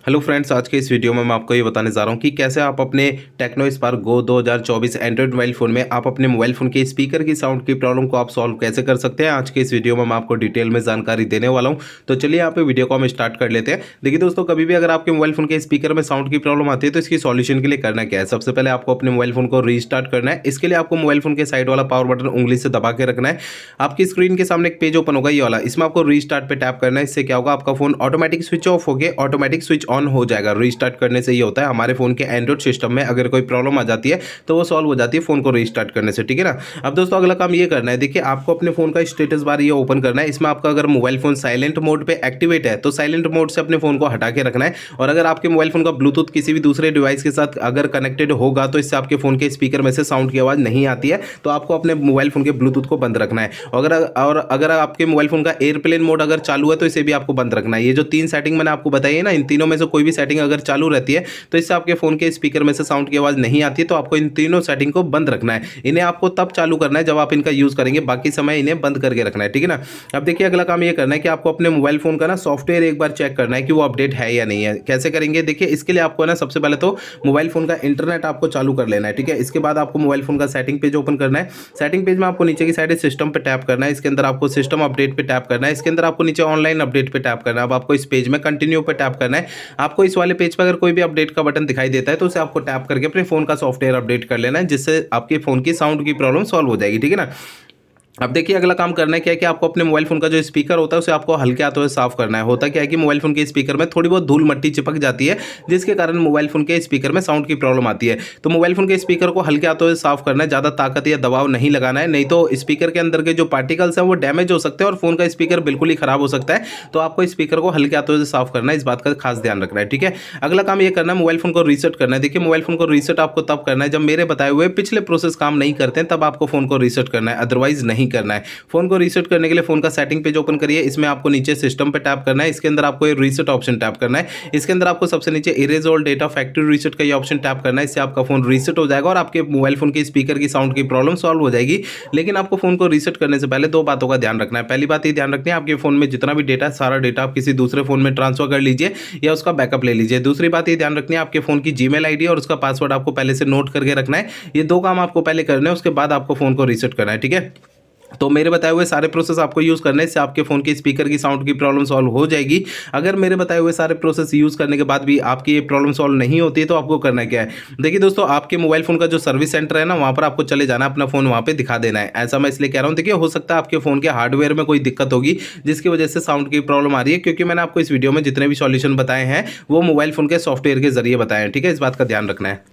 Hello friends, आज के इस वीडियो में मैं आपको ये बताने जा रहा हूँ कि कैसे आप अपने Tecno Spark Go 2024 Android mobile phone में आप अपने मोबाइल फ़ोन के स्पीकर की साउंड की प्रॉब्लम को आप सॉल्व कैसे कर सकते हैं। आज के इस वीडियो में मैं आपको डिटेल में जानकारी देने वाला हूँ। तो चलिए यहाँ पे वीडियो को हम स्टार्ट कर लेते हैं। देखिए दोस्तों, कभी भी अगर आपके मोबाइल फ़ोन के स्पीकर में साउंड की प्रॉब्लम आती है तो इसकी सॉल्यूशन के लिए करना क्या है। सबसे पहले आपको अपने मोबाइल फ़ोन को रीस्टार्ट करना है। इसके लिए आपको मोबाइल फ़ोन के साइड वाला पावर बटन उंगली से दबा के रखना है। आपकी स्क्रीन के सामने एक पेज ओपन होगा, ये वाला, इसमें आपको रीस्टार्ट पे टैप करना है। इससे क्या होगा, आपका फोन ऑटोमेटिक स्विच ऑफ होकर ऑटोमेटिक स्विच ऑन हो जाएगा। रीस्टार्ट करने से ये होता है, हमारे फोन के एंड्रॉइड सिस्टम में अगर कोई प्रॉब्लम आ जाती है तो वो सॉल्व हो जाती है फोन को रीस्टार्ट करने से, ठीक है ना। अब दोस्तों अगला काम ये करना है, देखिए आपको अपने फोन का स्टेटस बार ये ओपन करना है। इसमें आपका अगर मोबाइल फोन साइलेंट मोड पे एक्टिवेट है तो साइलेंट मोड से अपने फोन को हटा के रखना है। और अगर आपके मोबाइल फोन का ब्लूटूथ किसी भी दूसरे डिवाइस के साथ अगर कनेक्टेड होगा तो इससे आपके फोन के स्पीकर में से साउंड की आवाज़ नहीं आती है, तो आपको अपने मोबाइल फोन के ब्लूटूथ को बंद रखना है। अगर आपके मोबाइल फोन का एयरप्लेन मोड अगर चालू है तो इसे भी आपको बंद रखना है। ये जो तीन सेटिंग मैंने आपको बताई है ना, इन तीनों में से कोई भी सेटिंग अगर चालू रहती है तो इससे आपके फोन के स्पीकर में से साउंड की आवाज़ नहीं आती है। तो आपको इन तीनों सेटिंग को बंद रखना है। इन्हें आपको तब चालू करना है जब आप इनका यूज़ करेंगे, बाकी समय इन्हें बंद करके रखना है, ठीक है ना। अब देखिए अगला काम ये करना है कि आपको अपने मोबाइल फोन का ना सॉफ्टवेयर एक बार चेक करना है कि वो अपडेट है या नहीं है। कैसे करेंगे, देखिए इसके लिए आपको ना सबसे पहले तो मोबाइल फोन का इंटरनेट आपको चालू कर लेना है, ठीक है। इसके बाद आपको मोबाइल फोन का सेटिंग पेज ओपन करना है। सेटिंग पेज में आपको नीचे की साइड सिस्टम पे टैप करना है। इसके अंदर आपको सिस्टम अपडेट पे टैप करना है। इसके अंदर आपको नीचे ऑनलाइन अपडेट पे टैप करना है। अब आपको इस पेज में कंटिन्यू पे टैप करना है। आपको इस वाले पेज पर अगर कोई भी अपडेट का बटन दिखाई देता है तो उसे आपको टैप करके अपने फोन का सॉफ्टवेयर अपडेट कर लेना है, जिससे आपके फोन की साउंड की प्रॉब्लम सॉल्व हो जाएगी, ठीक है ना। अब देखिए अगला काम करना है क्या है कि आपको अपने मोबाइल फोन का जो स्पीकर होता है उसे आपको हल्के हाथों से साफ करना है। होता क्या है कि मोबाइल फोन के स्पीकर में थोड़ी बहुत धूल मट्टी चिपक जाती है, जिसके कारण मोबाइल फोन के स्पीकर में साउंड की प्रॉब्लम आती है। तो मोबाइल फोन के स्पीकर को हल्के हाथों से साफ करना है, ज़्यादा ताकत या दबाव नहीं लगाना है, नहीं तो स्पीकर के अंदर के जो पार्टिकल्स हैं वो डैमेज हो सकते हैं और फोन का स्पीकर बिल्कुल ही खराब हो सकता है। तो आपको स्पीकर को हल्के हाथों से साफ करना है, इस बात का खास ध्यान रखना है, ठीक है। अगला काम ये करना है, मोबाइल फोन को रीसेट करना है। देखिए मोबाइल फोन को रीसेट आपको तब करना है जब मेरे बताए हुए पिछले प्रोसेस काम नहीं करते हैं, तब आपको फोन को रीसेट करना है, अदरवाइज नहीं करना है। फोन को रीसेट करने के लिए फोन का सेटिंग पेज ओपन करिए। इसमें आपको नीचे सिस्टम पे टैप करना है। इसके अंदर आपको ये रीसेट ऑप्शन टैप करना है। इसके अंदर आपको सबसे नीचे erase all data factory reset का ये ऑप्शन टैप करना है। इससे आपका फोन रीसेट हो जाएगा और आपके मोबाइल फोन के स्पीकर की साउंड की प्रॉब्लम सॉल्व हो जाएगी। लेकिन आपको फोन को रीसेट करने से पहले दो बातों का ध्यान रखना है। पहली बात ये ध्यान रखनी है, आपके फोन में जितना भी डेटा है सारा डेटा आप किसी दूसरे फोन में ट्रांसफर कर लीजिए या उसका बैकअप ले लीजिए। दूसरी बात ये ध्यान रखनी है, आपके फोन की जीमेल आईडी और उसका पासवर्ड आपको पहले से नोट करके रखना है। ये दो काम आपको पहले करने हैं, उसके बाद आपको फोन को रीसेट करना है, ठीक है। तो मेरे बताए हुए सारे प्रोसेस आपको यूज़ करने से आपके फ़ोन के स्पीकर की साउंड की प्रॉब्लम सॉल्व हो जाएगी। अगर मेरे बताए हुए सारे प्रोसेस यूज़ करने के बाद भी आपकी ये प्रॉब्लम सॉल्व नहीं होती है तो आपको करना क्या है, देखिए दोस्तों, आपके मोबाइल फ़ोन का जो सर्विस सेंटर है ना, वहाँ पर आपको चले जाना है, अपना फ़ोन वहाँ पे दिखा देना है। ऐसा मैं इसलिए कह रहा हूँ, देखिए हो सकता है आपके फ़ोन के हार्डवेयर में कोई दिक्कत होगी जिसकी वजह से साउंड की प्रॉब्लम आ रही है, क्योंकि मैंने आपको इस वीडियो में जितने भी सॉल्यूशन बताए हैं वो मोबाइल फ़ोन के सॉफ्टवेयर के जरिए बताए हैं, ठीक है। इस बात का ध्यान रखना है।